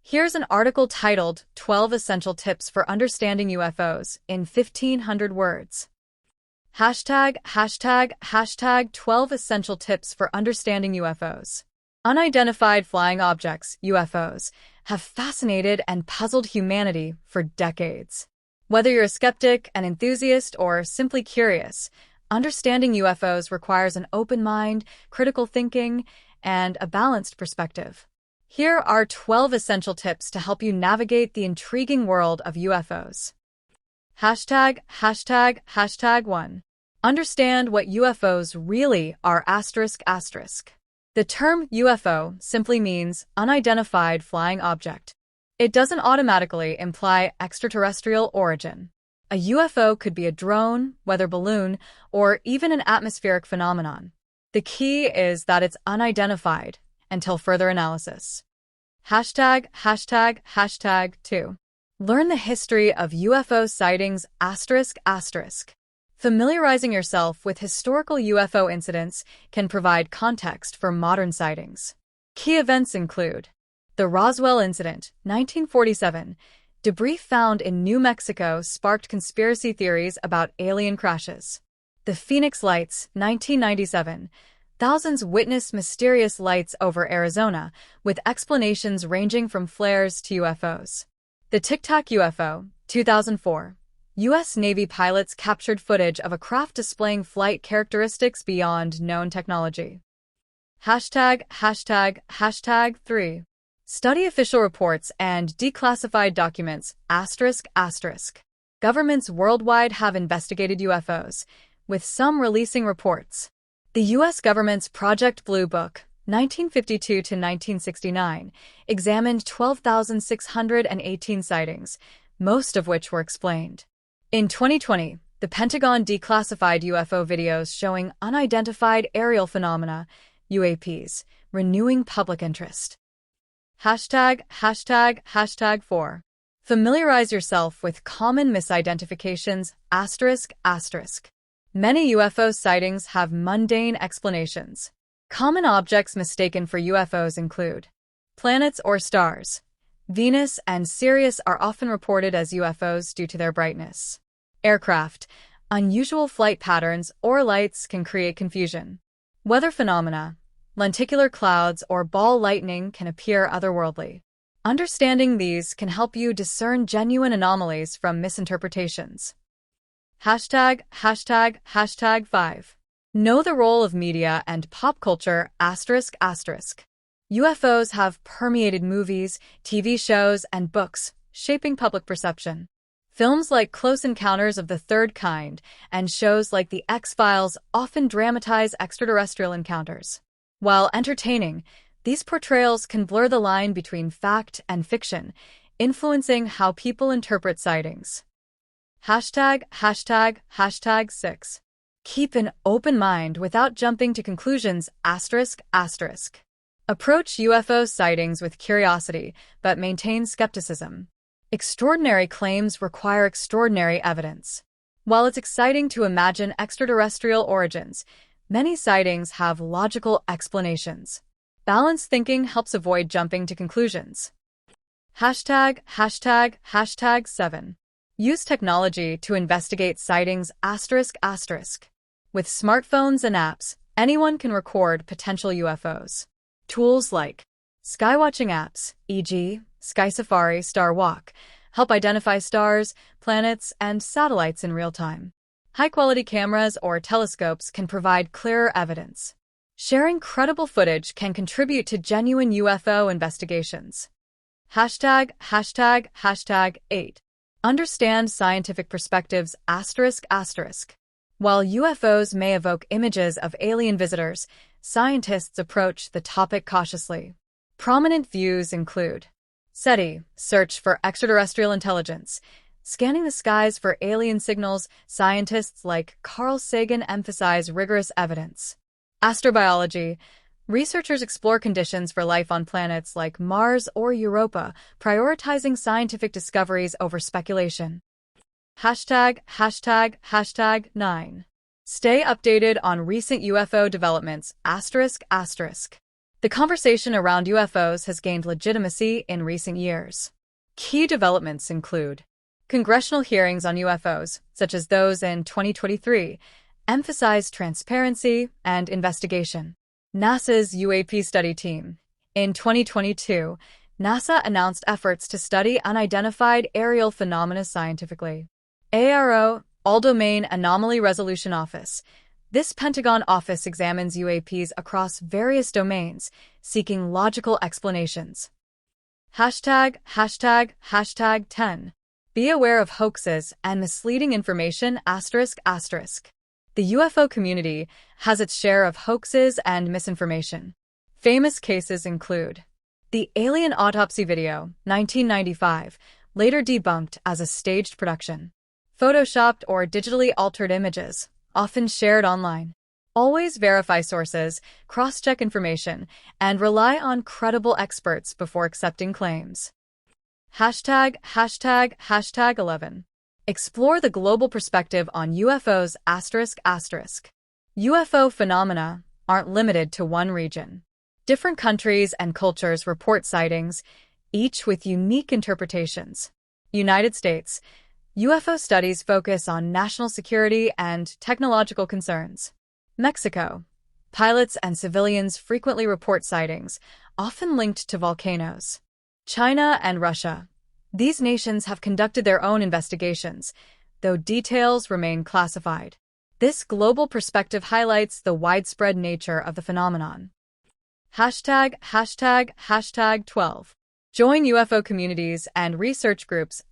Here's an article titled 12 Essential Tips for Understanding UFOs in 1500 words. ####12 Essential Tips for Understanding UFOs. Unidentified flying objects, UFOs, have fascinated and puzzled humanity for decades. Whether you're a skeptic, an enthusiast, or simply curious, understanding UFOs requires an open mind, critical thinking, and a balanced perspective. Here are 12 essential tips to help you navigate the intriguing world of UFOs. ####1. Understand what UFOs really are ****. The term UFO simply means unidentified flying object. It doesn't automatically imply extraterrestrial origin. A UFO could be a drone, weather balloon, or even an atmospheric phenomenon. The key is that it's unidentified until further analysis. ####2. Learn the history of UFO sightings ****. Familiarizing yourself with historical UFO incidents can provide context for modern sightings. Key events include the Roswell Incident, 1947. Debris found in New Mexico sparked conspiracy theories about alien crashes. The Phoenix Lights, 1997. Thousands witnessed mysterious lights over Arizona, with explanations ranging from flares to UFOs. The Tic Tac UFO, 2004. U.S. Navy pilots captured footage of a craft displaying flight characteristics beyond known technology. ####3. Study official reports and declassified documents ****. Governments worldwide have investigated UFOs, with some releasing reports. The U.S. government's Project Blue Book, 1952 to 1969, examined 12,618 sightings, most of which were explained. In 2020, the Pentagon declassified UFO videos showing unidentified aerial phenomena, UAPs, renewing public interest. ####4. Familiarize yourself with common misidentifications ****. Many UFO sightings have mundane explanations. Common objects mistaken for UFOs include planets or stars. Venus and Sirius are often reported as UFOs due to their brightness. Aircraft, unusual flight patterns, or lights can create confusion. Weather phenomena, lenticular clouds or ball lightning can appear otherworldly. Understanding these can help you discern genuine anomalies from misinterpretations. ####5. Know the role of media and pop culture ****. UFOs have permeated movies, TV shows, and books, shaping public perception. Films like Close Encounters of the Third Kind and shows like The X-Files often dramatize extraterrestrial encounters. While entertaining, these portrayals can blur the line between fact and fiction, influencing how people interpret sightings. ####6. Keep an open mind without jumping to conclusions ****. Approach UFO sightings with curiosity, but maintain skepticism. Extraordinary claims require extraordinary evidence. While it's exciting to imagine extraterrestrial origins, many sightings have logical explanations. Balanced thinking helps avoid jumping to conclusions. ####7. Use technology to investigate sightings ****. With smartphones and apps, anyone can record potential UFOs. Tools like skywatching apps, e.g., Sky Safari, Star Walk, help identify stars, planets, and satellites in real time. High-quality cameras or telescopes can provide clearer evidence. Sharing credible footage can contribute to genuine UFO investigations. ####8. Understand scientific perspectives ****. While UFOs may evoke images of alien visitors, scientists approach the topic cautiously. Prominent views include SETI, Search for Extraterrestrial Intelligence. Scanning the skies for alien signals, scientists like Carl Sagan emphasize rigorous evidence. Astrobiology. Researchers explore conditions for life on planets like Mars or Europa, prioritizing scientific discoveries over speculation. ####9. Stay updated on recent UFO developments ****. The conversation around UFOs has gained legitimacy in recent years. Key developments include congressional hearings on UFOs, such as those in 2023, emphasize transparency and investigation. NASA's UAP study team. In 2022, NASA announced efforts to study unidentified aerial phenomena scientifically. AARO, All-Domain Anomaly Resolution Office. This Pentagon office examines UAPs across various domains, seeking logical explanations. #10. Be aware of hoaxes and misleading information. The UFO community has its share of hoaxes and misinformation. Famous cases include the alien autopsy video, 1995, later debunked as a staged production. Photoshopped or digitally altered images, often shared online. Always verify sources, cross-check information, and rely on credible experts before accepting claims. #11. Explore the global perspective on UFOs. UFO phenomena aren't limited to one region. Different countries and cultures report sightings, each with unique interpretations. United States. UFO studies focus on national security and technological concerns. Mexico. Pilots and civilians frequently report sightings, often linked to volcanoes. China and Russia. These nations have conducted their own investigations, though details remain classified. This global perspective highlights the widespread nature of the phenomenon. #12. Join UFO communities and research groups.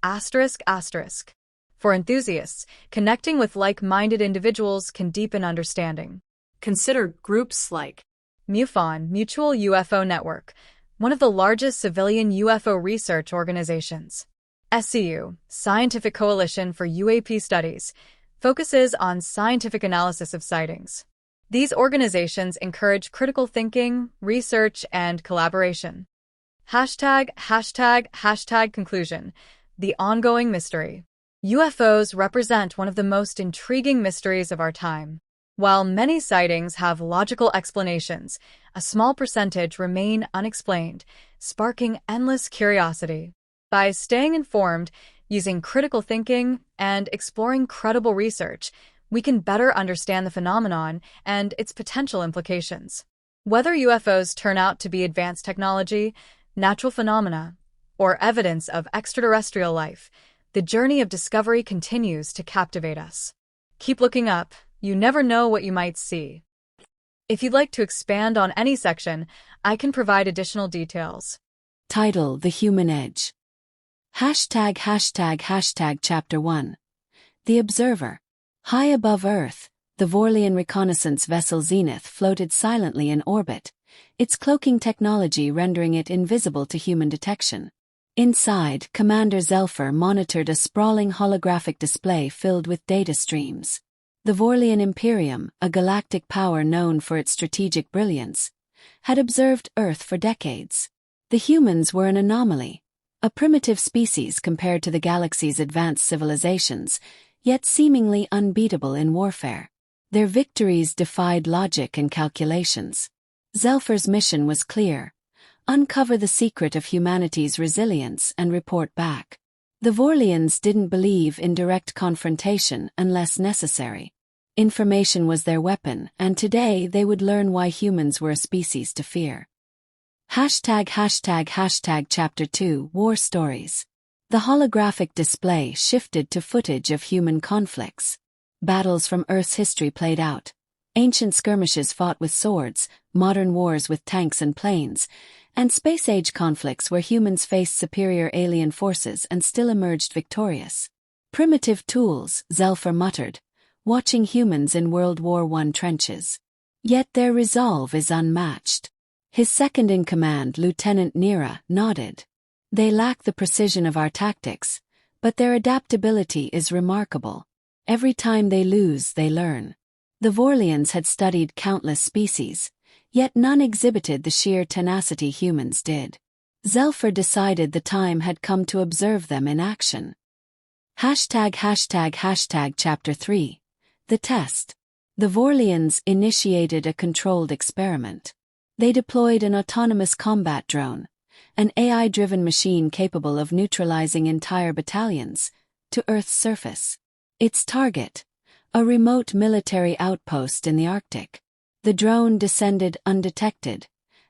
For enthusiasts, connecting with like-minded individuals can deepen understanding. Consider groups like MUFON, Mutual UFO Network, one of the largest civilian UFO research organizations. SCU, Scientific Coalition for UAP Studies, focuses on scientific analysis of sightings. These organizations encourage critical thinking, research, and collaboration. #Conclusion. The ongoing mystery. UFOs represent one of the most intriguing mysteries of our time. While many sightings have logical explanations, a small percentage remain unexplained, sparking endless curiosity. By staying informed, using critical thinking, and exploring credible research, we can better understand the phenomenon and its potential implications. Whether UFOs turn out to be advanced technology, natural phenomena, or evidence of extraterrestrial life, the journey of discovery continues to captivate us. Keep looking up, you never know what you might see. If you'd like to expand on any section, I can provide additional details. Title: The Human Edge. Chapter 1. The Observer. High above Earth, the Vorlian reconnaissance vessel Zenith floated silently in orbit, its cloaking technology rendering it invisible to human detection. Inside, Commander Zelpher monitored a sprawling holographic display filled with data streams. The Vorlian Imperium, a galactic power known for its strategic brilliance, had observed Earth for decades. The humans were an anomaly, a primitive species compared to the galaxy's advanced civilizations, yet seemingly unbeatable in warfare. Their victories defied logic and calculations. Zelpher's mission was clear: uncover the secret of humanity's resilience and report back. The Vorlians didn't believe in direct confrontation unless necessary. Information was their weapon, and today they would learn why humans were a species to fear. Chapter 2. War Stories. The holographic display shifted to footage of human conflicts. Battles from Earth's history played out. Ancient skirmishes fought with swords, modern wars with tanks and planes, and space-age conflicts where humans faced superior alien forces and still emerged victorious. Primitive tools, Zelpher muttered, watching humans in World War I trenches. Yet their resolve is unmatched. His second-in-command, Lieutenant Nira, nodded. They lack the precision of our tactics, but their adaptability is remarkable. Every time they lose, they learn. The Vorlians had studied countless species, yet none exhibited the sheer tenacity humans did. Zelpher decided the time had come to observe them in action. Chapter 3. The Test. The Vorlians initiated a controlled experiment. They deployed an autonomous combat drone, an AI-driven machine capable of neutralizing entire battalions, to Earth's surface. Its target, a remote military outpost in the Arctic. The drone descended undetected,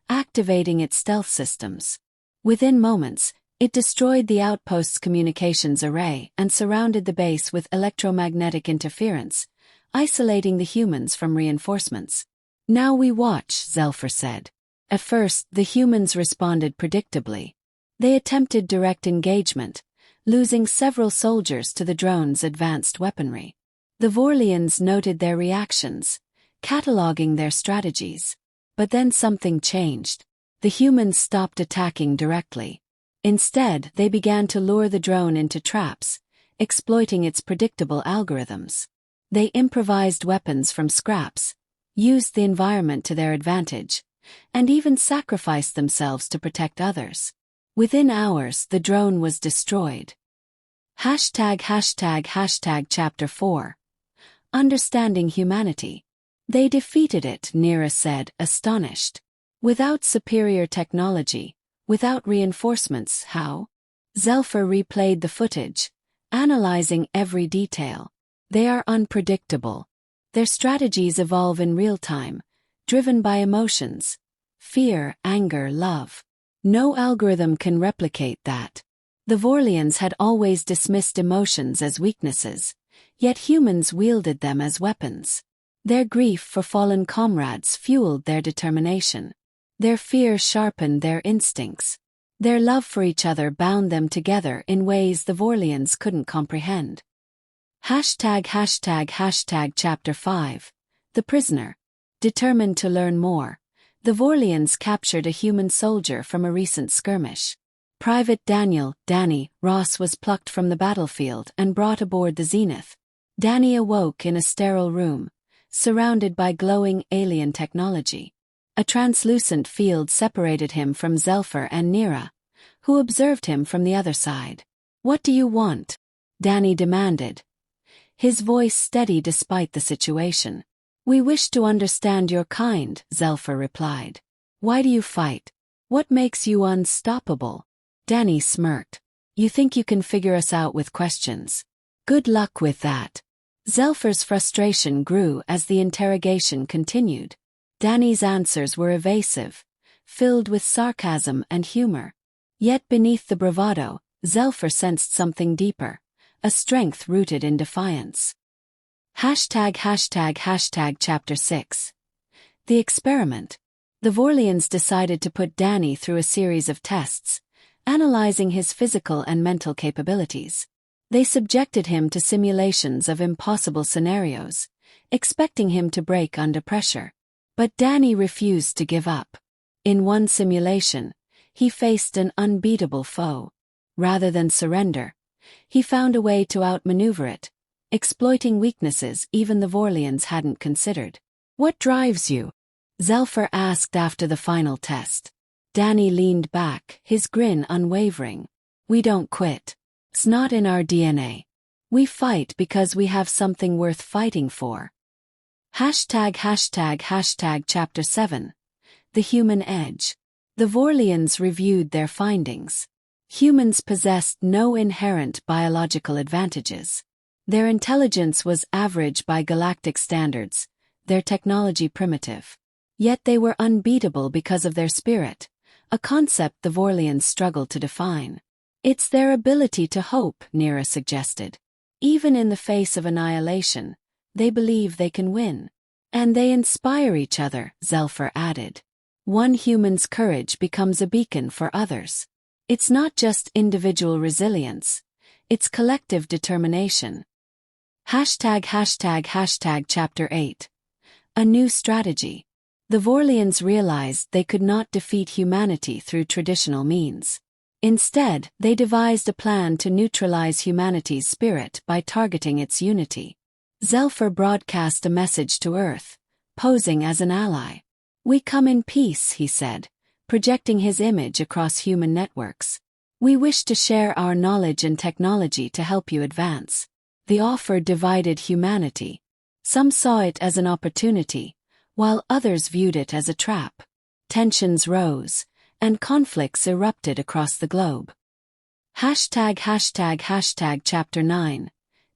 activating its stealth systems. Within moments, it destroyed the outpost's communications array and surrounded the base with electromagnetic interference, isolating the humans from reinforcements. "Now we watch," Zelpher said. At first, the humans responded predictably. They attempted direct engagement, losing several soldiers to the drone's advanced weaponry. The Vorlians noted their reactions, cataloging their strategies. But then something changed. The humans stopped attacking directly. Instead, they began to lure the drone into traps, exploiting its predictable algorithms. They improvised weapons from scraps, used the environment to their advantage, and even sacrificed themselves to protect others. Within hours, the drone was destroyed. Chapter 4. Understanding Humanity. They defeated it, Nira said, astonished. Without superior technology, without reinforcements, how? Zelpher replayed the footage, analyzing every detail. They are unpredictable. Their strategies evolve in real time, driven by emotions. Fear, anger, love. No algorithm can replicate that. The Vorlians had always dismissed emotions as weaknesses, yet humans wielded them as weapons. Their grief for fallen comrades fueled their determination. Their fear sharpened their instincts. Their love for each other bound them together in ways the Vorlians couldn't comprehend. Chapter 5. The Prisoner. Determined to learn more, the Vorlians captured a human soldier from a recent skirmish. Private Danny Ross was plucked from the battlefield and brought aboard the Zenith. Danny awoke in a sterile room, surrounded by glowing alien technology. A translucent field separated him from Zelpher and Nira, who observed him from the other side. "What do you want?" Danny demanded, his voice steady despite the situation. "We wish to understand your kind," Zelpher replied. "Why do you fight? What makes you unstoppable?" Danny smirked. "You think you can figure us out with questions? Good luck with that." Zelpher's frustration grew as the interrogation continued. Danny's answers were evasive, filled with sarcasm and humor. Yet beneath the bravado, Zelpher sensed something deeper, a strength rooted in defiance. Chapter 6. The Experiment. The Vorlians decided to put Danny through a series of tests, analyzing his physical and mental capabilities. They subjected him to simulations of impossible scenarios, expecting him to break under pressure. But Danny refused to give up. In one simulation, he faced an unbeatable foe. Rather than surrender, he found a way to outmaneuver it, exploiting weaknesses even the Vorlians hadn't considered. "What drives you?" Zelpher asked after the final test. Danny leaned back, his grin unwavering. "We don't quit. It's not in our DNA. We fight because we have something worth fighting for." Chapter 7. The Human Edge. The Vorlians reviewed their findings. Humans possessed no inherent biological advantages. Their intelligence was average by galactic standards, their technology primitive. Yet they were unbeatable because of their spirit, a concept the Vorlians struggled to define. "It's their ability to hope," Nira suggested. "Even in the face of annihilation, they believe they can win. And they inspire each other," Zelpher added. "One human's courage becomes a beacon for others. It's not just individual resilience, it's collective determination." Chapter 8. A New Strategy. The Vorlians realized they could not defeat humanity through traditional means. Instead, they devised a plan to neutralize humanity's spirit by targeting its unity. Zelpher broadcast a message to Earth, posing as an ally. "We come in peace," he said, projecting his image across human networks. "We wish to share our knowledge and technology to help you advance." The offer divided humanity. Some saw it as an opportunity, while others viewed it as a trap. Tensions rose, and conflicts erupted across the globe. Chapter 9.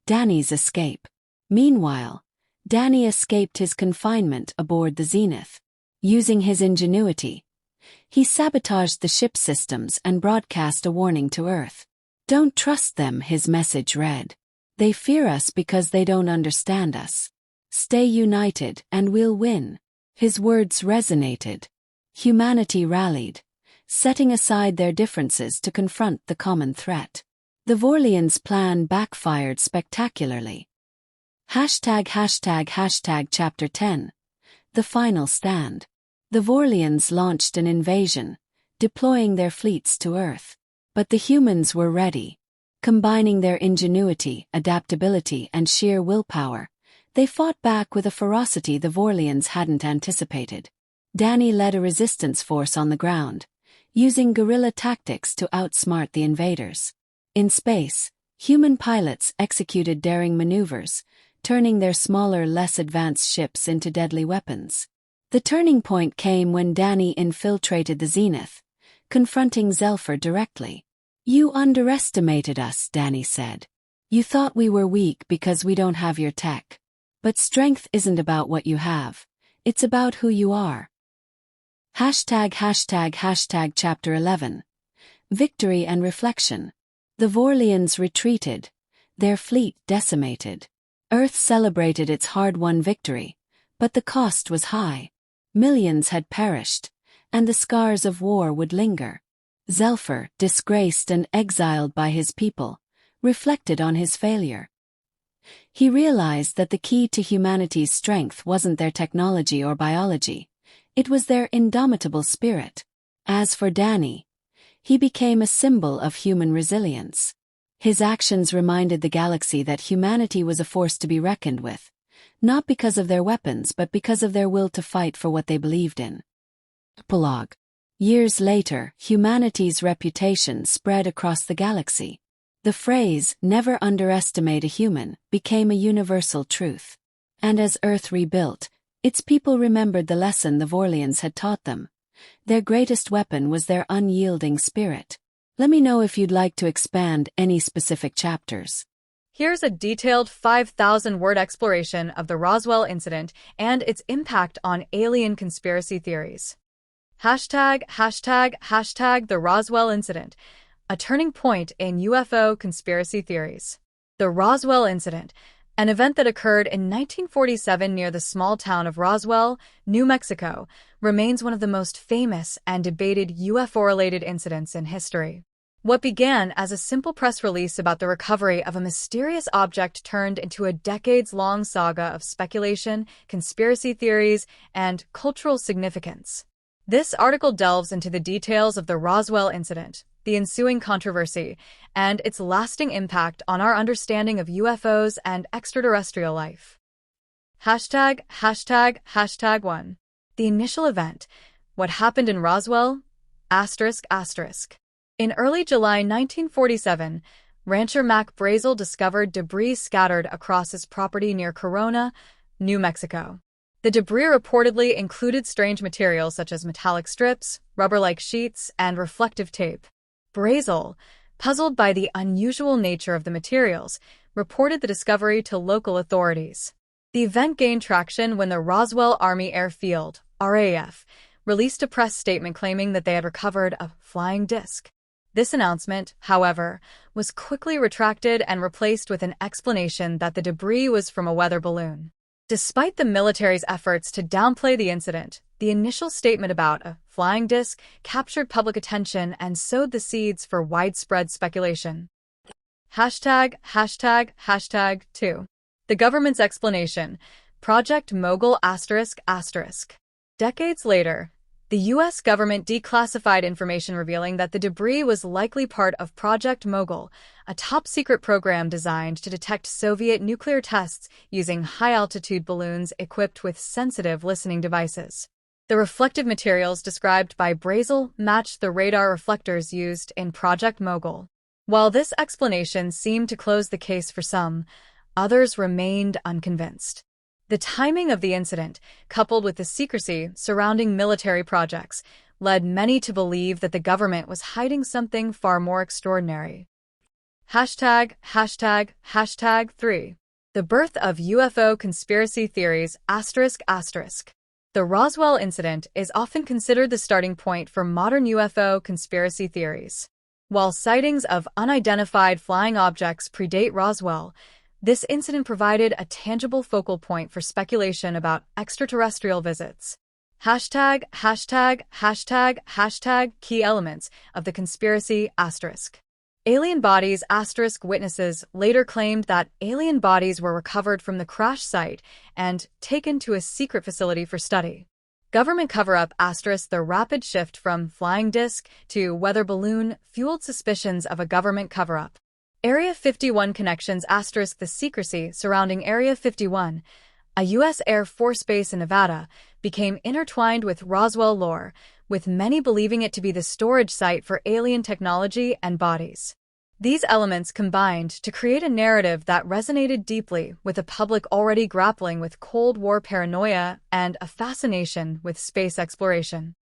Danny's escape. Meanwhile, Danny escaped his confinement aboard the Zenith. Using his ingenuity, he sabotaged the ship's systems and broadcast a warning to Earth. "Don't trust them," his message read. "They fear us because they don't understand us. Stay united and we'll win." His words resonated. Humanity rallied, setting aside their differences to confront the common threat. The Vorlians' plan backfired spectacularly. Chapter 10. The Final Stand. The Vorlians launched an invasion, deploying their fleets to Earth. But the humans were ready. Combining their ingenuity, adaptability, and sheer willpower, they fought back with a ferocity the Vorlians hadn't anticipated. Danny led a resistance force on the ground, using guerrilla tactics to outsmart the invaders. In space, human pilots executed daring maneuvers, turning their smaller, less advanced ships into deadly weapons. The turning point came when Danny infiltrated the Zenith, confronting Zelpher directly. "You underestimated us," Danny said. "You thought we were weak because we don't have your tech. But strength isn't about what you have. It's about who you are." Chapter 11. Victory and Reflection. The Vorlians retreated, their fleet decimated. Earth celebrated its hard-won victory, but the cost was high. Millions had perished, and the scars of war would linger. Zelpher, disgraced and exiled by his people, reflected on his failure. He realized that the key to humanity's strength wasn't their technology or biology, it was their indomitable spirit. As for Danny, he became a symbol of human resilience. His actions reminded the galaxy that humanity was a force to be reckoned with, not because of their weapons but because of their will to fight for what they believed in. Epilogue. Years later, humanity's reputation spread across the galaxy. The phrase, "never underestimate a human," became a universal truth. And as Earth rebuilt, its people remembered the lesson the Vorlians had taught them. Their greatest weapon was their unyielding spirit. Let me know if you'd like to expand any specific chapters. Here's a detailed 5,000-word exploration of the Roswell incident and its impact on alien conspiracy theories. #the Roswell incident, a turning point in UFO conspiracy theories. The Roswell incident, an event that occurred in 1947 near the small town of Roswell, New Mexico, remains one of the most famous and debated UFO-related incidents in history. What began as a simple press release about the recovery of a mysterious object turned into a decades-long saga of speculation, conspiracy theories, and cultural significance. This article delves into the details of the Roswell incident, the ensuing controversy, and its lasting impact on our understanding of UFOs and extraterrestrial life. #1. The initial event. What happened in Roswell? In early July 1947, rancher Mac Brazel discovered debris scattered across his property near Corona, New Mexico. The debris reportedly included strange materials such as metallic strips, rubber-like sheets, and reflective tape. Brazel, puzzled by the unusual nature of the materials, reported the discovery to local authorities. The event gained traction when the Roswell Army Airfield, RAF, released a press statement claiming that they had recovered a flying disc. This announcement, however, was quickly retracted and replaced with an explanation that the debris was from a weather balloon. Despite the military's efforts to downplay the incident, the initial statement about a flying disc captured public attention and sowed the seeds for widespread speculation. #2. The government's explanation. Project Mogul ***. Decades later, the U.S. government declassified information revealing that the debris was likely part of Project Mogul, a top-secret program designed to detect Soviet nuclear tests using high-altitude balloons equipped with sensitive listening devices. The reflective materials described by Brazel matched the radar reflectors used in Project Mogul. While this explanation seemed to close the case for some, others remained unconvinced. The timing of the incident, coupled with the secrecy surrounding military projects, led many to believe that the government was hiding something far more extraordinary. ####3. The birth of UFO conspiracy theories ****. The Roswell incident is often considered the starting point for modern UFO conspiracy theories. While sightings of unidentified flying objects predate Roswell, this incident provided a tangible focal point for speculation about extraterrestrial visits. #######Key elements of the conspiracy ****. Alien bodies ***. Witnesses later claimed that alien bodies were recovered from the crash site and taken to a secret facility for study. Government cover-up ***. The rapid shift from flying disc to weather balloon fueled suspicions of a government cover-up. Area 51 connections ***. The secrecy surrounding Area 51, a U.S. Air Force base in Nevada, became intertwined with Roswell lore, with many believing it to be the storage site for alien technology and bodies. These elements combined to create a narrative that resonated deeply with a public already grappling with Cold War paranoia and a fascination with space exploration.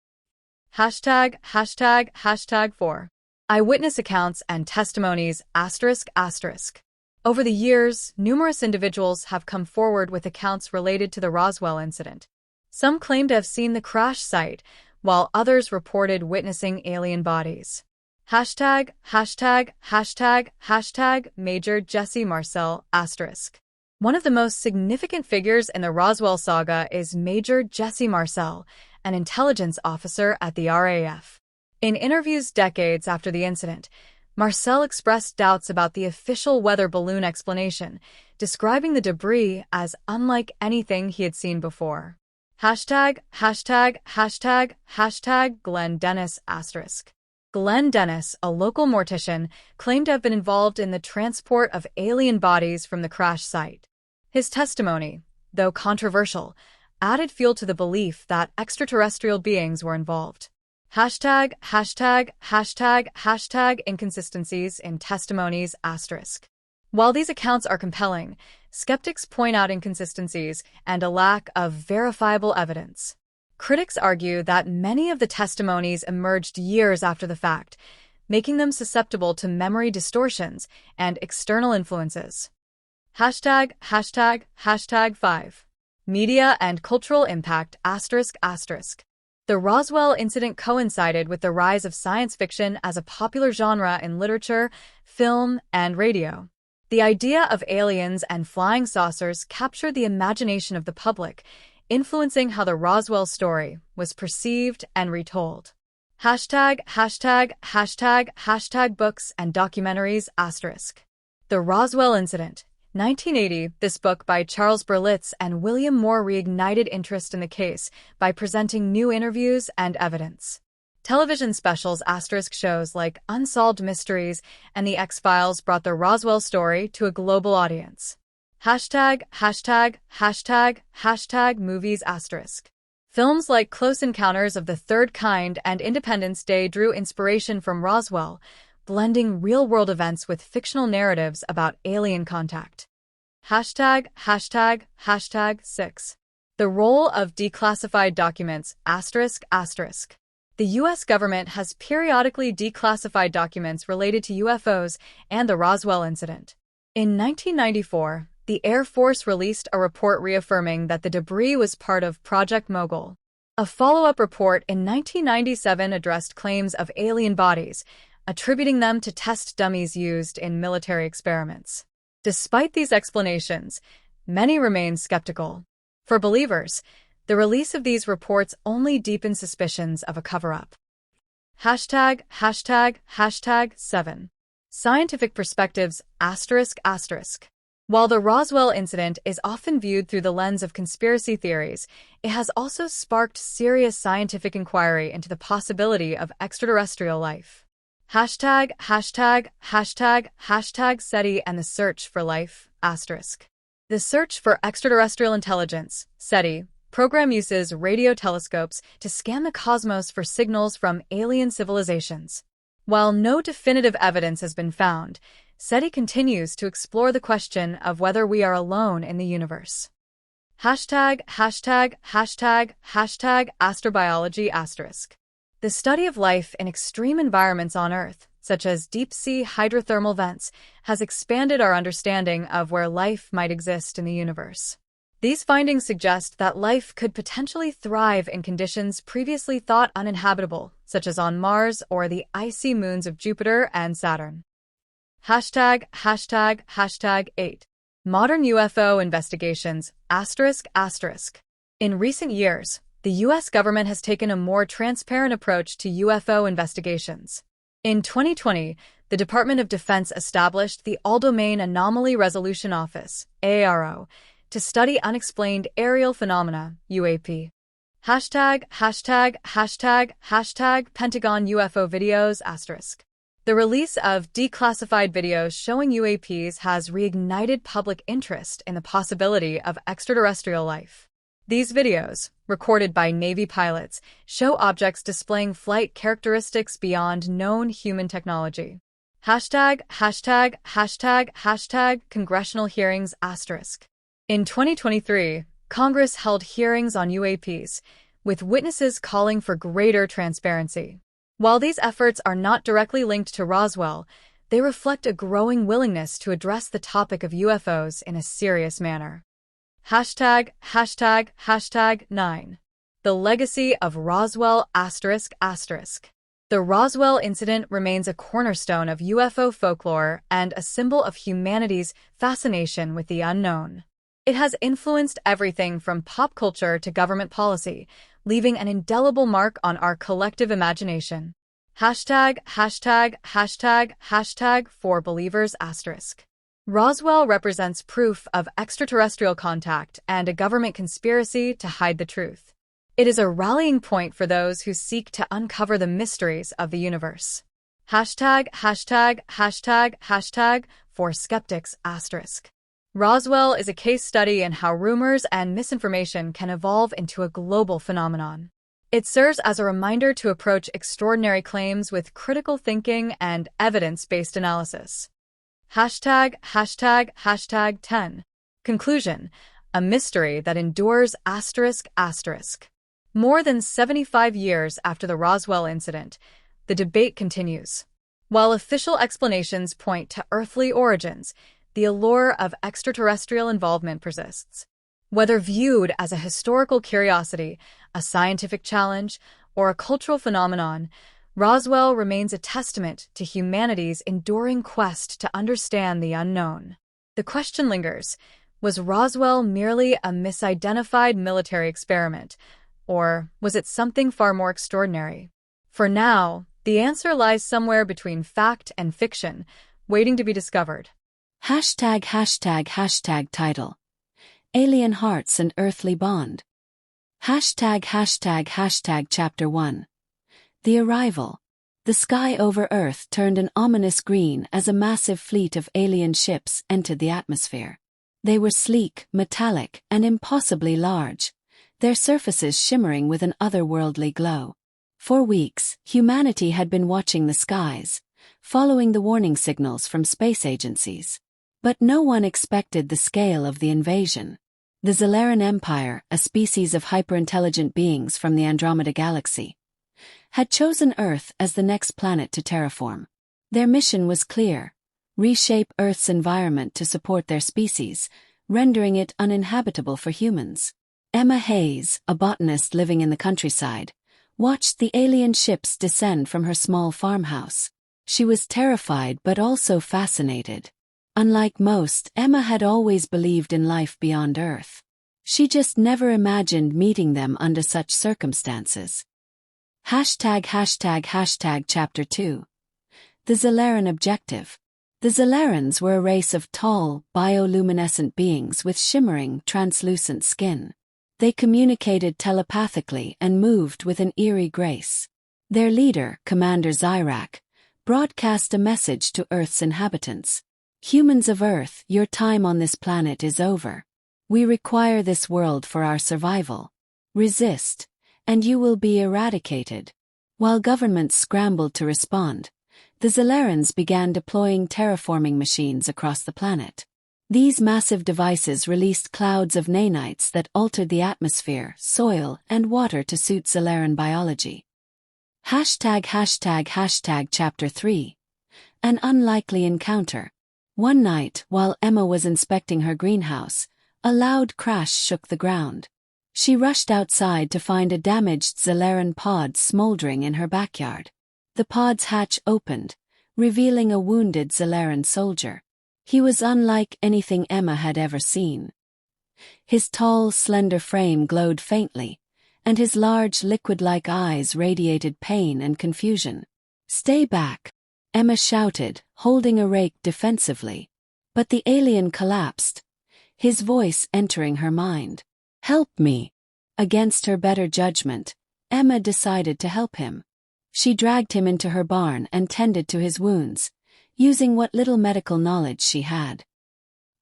###4. Eyewitness accounts and testimonies ****. Over the years, numerous individuals have come forward with accounts related to the Roswell incident. Some claim to have seen the crash site, while others reported witnessing alien bodies. ###Major Jesse Marcel ***. One of the most significant figures in the Roswell saga is Major Jesse Marcel, an intelligence officer at the RAF. In interviews decades after the incident, Marcel expressed doubts about the official weather balloon explanation, describing the debris as unlike anything he had seen before. ###Glenn Dennis ***. Glenn Dennis, a local mortician, claimed to have been involved in the transport of alien bodies from the crash site. His testimony, though controversial, added fuel to the belief that extraterrestrial beings were involved. Inconsistencies in testimonies ***. While these accounts are compelling, skeptics point out inconsistencies and a lack of verifiable evidence. Critics argue that many of the testimonies emerged years after the fact, making them susceptible to memory distortions and external influences. ###5. Media and cultural impact ***. The Roswell incident coincided with the rise of science fiction as a popular genre in literature, film, and radio. The idea of aliens and flying saucers captured the imagination of the public, influencing how the Roswell story was perceived and retold. ###Books and documentaries ***. The Roswell Incident, 1980. This book by Charles Berlitz and William Moore reignited interest in the case by presenting new interviews and evidence. Television specials ** shows like Unsolved Mysteries and The X-Files brought the Roswell story to a global audience. ###Movies ***. Films like Close Encounters of the Third Kind and Independence Day drew inspiration from Roswell, blending real-world events with fictional narratives about alien contact. ###6. The role of declassified documents ***. The U.S. government has periodically declassified documents related to UFOs and the Roswell incident. In 1994, the Air Force released a report reaffirming that the debris was part of Project Mogul. A follow-up report in 1997 addressed claims of alien bodies, attributing them to test dummies used in military experiments. Despite these explanations, many remain skeptical. For believers, the release of these reports only deepens suspicions of a cover-up. ###7. Scientific perspectives ***. While the Roswell incident is often viewed through the lens of conspiracy theories, it has also sparked serious scientific inquiry into the possibility of extraterrestrial life. ###SETI and the search for life ***. The search for extraterrestrial intelligence, SETI, program uses radio telescopes to scan the cosmos for signals from alien civilizations. While no definitive evidence has been found, SETI continues to explore the question of whether we are alone in the universe. #astrobiology*. The study of life in extreme environments on Earth, such as deep-sea hydrothermal vents, has expanded our understanding of where life might exist in the universe. These findings suggest that life could potentially thrive in conditions previously thought uninhabitable, such as on Mars or the icy moons of Jupiter and Saturn. #8. Modern UFO investigations, ***. In recent years, the U.S. government has taken a more transparent approach to UFO investigations. In 2020, the Department of Defense established the All-Domain Anomaly Resolution Office, AARO, to study unexplained aerial phenomena, UAP. #Pentagon UFO videos **. The release of declassified videos showing UAPs has reignited public interest in the possibility of extraterrestrial life. These videos, recorded by Navy pilots, show objects displaying flight characteristics beyond known human technology. #Congressional hearings **. In 2023, Congress held hearings on UAPs, with witnesses calling for greater transparency. While these efforts are not directly linked to Roswell, they reflect a growing willingness to address the topic of UFOs in a serious manner. #9. The legacy of Roswell ***. The Roswell incident remains a cornerstone of UFO folklore and a symbol of humanity's fascination with the unknown. It has influenced everything from pop culture to government policy, leaving an indelible mark on our collective imagination. #For believers **. Roswell represents proof of extraterrestrial contact and a government conspiracy to hide the truth. It is a rallying point for those who seek to uncover the mysteries of the universe. #For skeptics **. Roswell is a case study in how rumors and misinformation can evolve into a global phenomenon. It serves as a reminder to approach extraordinary claims with critical thinking and evidence-based analysis. #10. Conclusion: a mystery that endures ***. More than 75 years after the Roswell incident, the debate continues. While official explanations point to earthly origins, the allure of extraterrestrial involvement persists. Whether viewed as a historical curiosity, a scientific challenge, or a cultural phenomenon, Roswell remains a testament to humanity's enduring quest to understand the unknown. The question lingers: was Roswell merely a misidentified military experiment, or was it something far more extraordinary? For now, the answer lies somewhere between fact and fiction, waiting to be discovered. #Title: Alien Hearts and Earthly Bond. Chapter 1. The Arrival. The sky over Earth turned an ominous green as a massive fleet of alien ships entered the atmosphere. They were sleek, metallic, and impossibly large, their surfaces shimmering with an otherworldly glow. For weeks, humanity had been watching the skies, following the warning signals from space agencies. But no one expected the scale of the invasion. The Zelaran Empire, a species of hyper-intelligent beings from the Andromeda Galaxy, had chosen Earth as the next planet to terraform. Their mission was clear: reshape Earth's environment to support their species, rendering it uninhabitable for humans. Emma Hayes, a botanist living in the countryside, watched the alien ships descend from her small farmhouse. She was terrified but also fascinated. Unlike most, Emma had always believed in life beyond Earth. She just never imagined meeting them under such circumstances. Chapter 2. The Zelaran Objective. The Zelarans were a race of tall, bioluminescent beings with shimmering, translucent skin. They communicated telepathically and moved with an eerie grace. Their leader, Commander Zyrak, broadcast a message to Earth's inhabitants. Humans of Earth, your time on this planet is over. We require this world for our survival. Resist, and you will be eradicated. While governments scrambled to respond, the Zelarans began deploying terraforming machines across the planet. These massive devices released clouds of nanites that altered the atmosphere, soil, and water to suit Zalaran biology. ####Chapter 3. An unlikely encounter. One night, while Emma was inspecting her greenhouse, a loud crash shook the ground. She rushed outside to find a damaged Zalaran pod smoldering in her backyard. The pod's hatch opened, revealing a wounded Zalaran soldier. He was unlike anything Emma had ever seen. His tall, slender frame glowed faintly, and his large, liquid-like eyes radiated pain and confusion. "Stay back," Emma shouted, holding a rake defensively. But the alien collapsed, his voice entering her mind. "Help me." Against her better judgment, Emma decided to help him. She dragged him into her barn and tended to his wounds, using what little medical knowledge she had.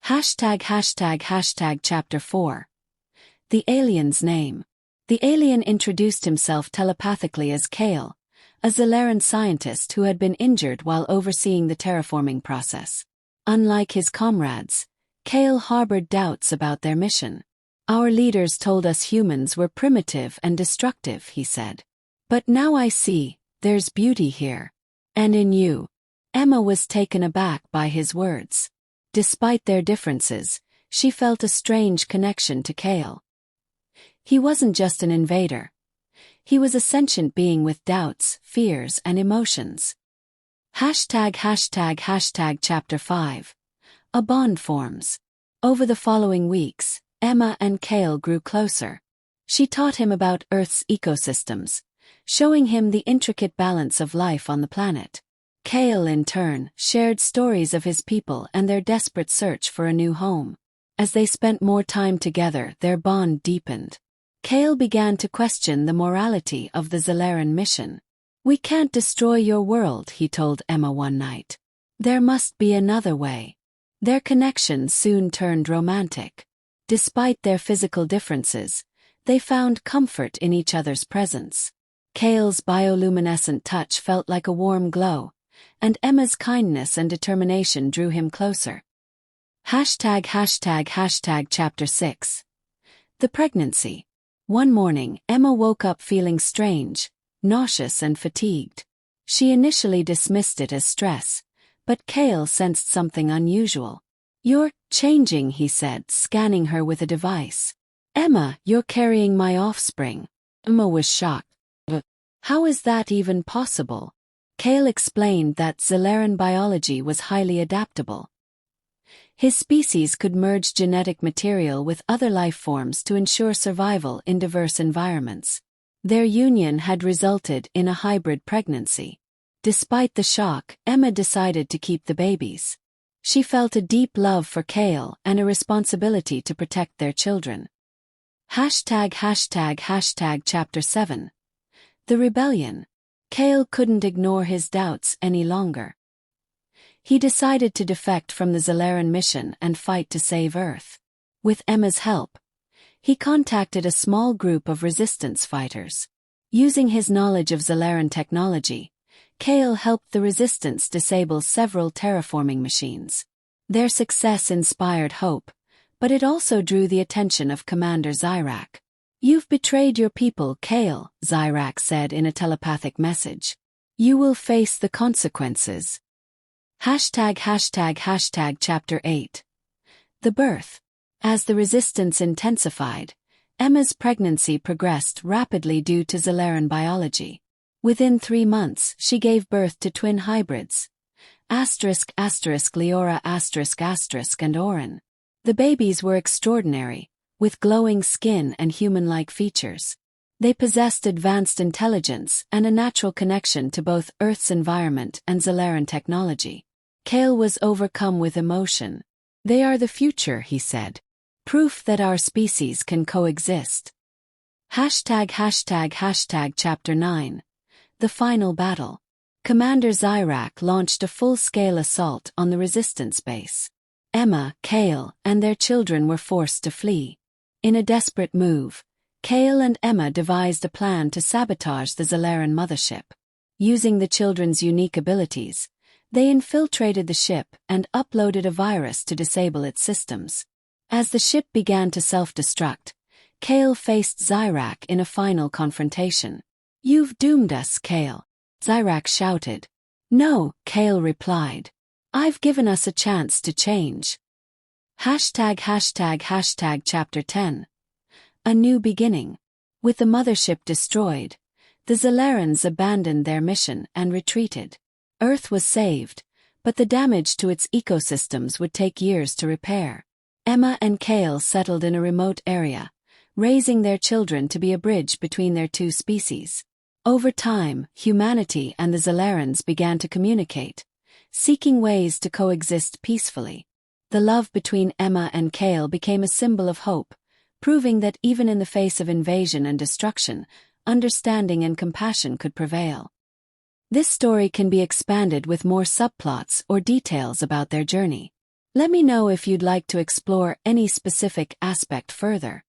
###Chapter 4. The alien's name. The alien introduced himself telepathically as Kale, a Zalaran scientist who had been injured while overseeing the terraforming process. Unlike his comrades, Kale harbored doubts about their mission. "Our leaders told us humans were primitive and destructive," he said. "But now I see, there's beauty here. And in you." Emma was taken aback by his words. Despite their differences, she felt a strange connection to Kale. He wasn't just an invader. He was a sentient being with doubts, fears, and emotions. ###Chapter 5. A bond forms. Over the following weeks, Emma and Kale grew closer. She taught him about Earth's ecosystems, showing him the intricate balance of life on the planet. Kale, in turn, shared stories of his people and their desperate search for a new home. As they spent more time together, their bond deepened. Kale began to question the morality of the Zalaran mission. "We can't destroy your world," he told Emma one night. "There must be another way." Their connection soon turned romantic. Despite their physical differences, they found comfort in each other's presence. Kale's bioluminescent touch felt like a warm glow, and Emma's kindness and determination drew him closer. ###Chapter 6. The pregnancy. One morning, Emma woke up feeling strange, nauseous and fatigued. She initially dismissed it as stress, but Kale sensed something unusual. "You're changing," he said, scanning her with a device. "Emma, you're carrying my offspring." Emma was shocked. "How is that even possible?" Kale explained that Zalaran biology was highly adaptable. His species could merge genetic material with other life forms to ensure survival in diverse environments. Their union had resulted in a hybrid pregnancy. Despite the shock, Emma decided to keep the babies. She felt a deep love for Kale and a responsibility to protect their children. ###Chapter 7. The rebellion. Kale couldn't ignore his doubts any longer. He decided to defect from the Zalaran mission and fight to save Earth. With Emma's help, he contacted a small group of resistance fighters. Using his knowledge of Zalaran technology, Kale helped the resistance disable several terraforming machines. Their success inspired hope, but it also drew the attention of Commander Zyrak. "You've betrayed your people, Kale," Zyrak said in a telepathic message. "You will face the consequences." ###Chapter 8. The birth. As the resistance intensified, Emma's pregnancy progressed rapidly due to Zalaran biology. Within 3 months, she gave birth to twin hybrids, ****Leora**** and Orin. The babies were extraordinary, with glowing skin and human-like features. They possessed advanced intelligence and a natural connection to both Earth's environment and Zalaran technology. Kale was overcome with emotion. "They are the future," he said. "Proof that our species can coexist." ###Chapter 9. The final battle. Commander Zyrak launched a full-scale assault on the resistance base. Emma, Kale, and their children were forced to flee. In a desperate move, Kale and Emma devised a plan to sabotage the Zalaran mothership. Using the children's unique abilities, They infiltrated the ship and uploaded a virus to disable its systems. As the ship began to self-destruct, Kale faced Zyrak in a final confrontation. "You've doomed us, Kale," Zyrak shouted. "No," Kale replied. "I've given us a chance to change." Chapter 10. A New Beginning. With the mothership destroyed, the Zelarans abandoned their mission and retreated. Earth was saved, but the damage to its ecosystems would take years to repair. Emma and Kale settled in a remote area, raising their children to be a bridge between their two species. Over time, humanity and the Zelarans began to communicate, seeking ways to coexist peacefully. The love between Emma and Kale became a symbol of hope, proving that even in the face of invasion and destruction, understanding and compassion could prevail. This story can be expanded with more subplots or details about their journey. Let me know if you'd like to explore any specific aspect further.